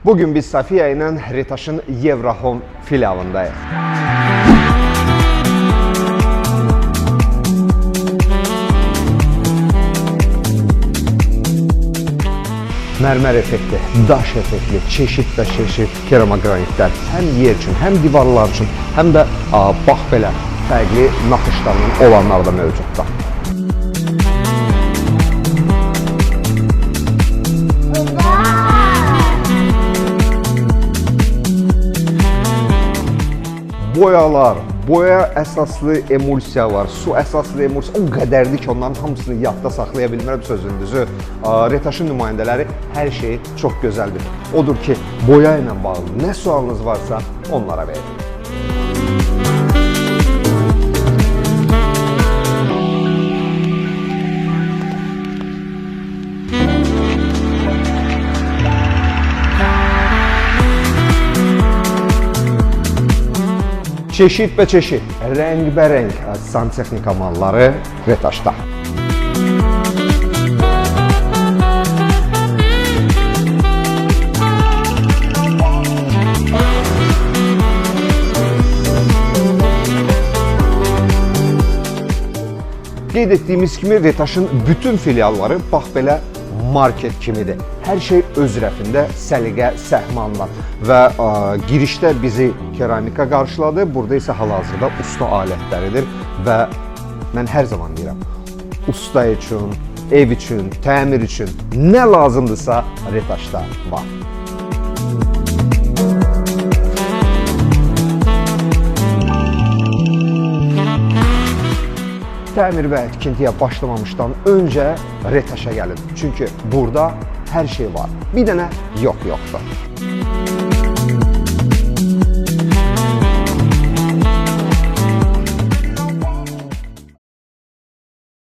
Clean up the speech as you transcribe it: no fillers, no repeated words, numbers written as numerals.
Bugün biz Safiya ilə Retaş'ın Yevrahome filialındayız. Mərmər effekti, daş effekti, çeşit keramogranitlər həm yer üçün, həm divarlar üçün, həm də bax belə fərqli naxışlarının olanlar da mövcuddur. Boyalar, boya əsaslı emulsiyalar, su əsaslı emulsiya o qədərdir ki, onların hamısını yadda saxlaya bilmirəm sözündüzü. Retaş'ın nümayəndələri hər şey çox gözəldir. Odur ki, boya ilə bağlı nə sualınız varsa onlara verin. Çeşit və çeşit, rəngbərəng santexnika malları Retaş'da. Qeyd etdiyimiz kimi Retaş'ın bütün filialları bax belə market kimidir. Hər şey öz rəfində səliqə, səhmanla və girişdə bizi keramika qarşıladı. Burada isə hal-hazırda usta alətləridir və mən hər zaman deyirəm, usta üçün, ev üçün, təmir üçün nə lazımdırsa Retaş'da var. Təmir və tikintiyə başlamamışdan öncə Retaş'a gəlin. Çünki burada hər şey var. Bir dənə yoxdur.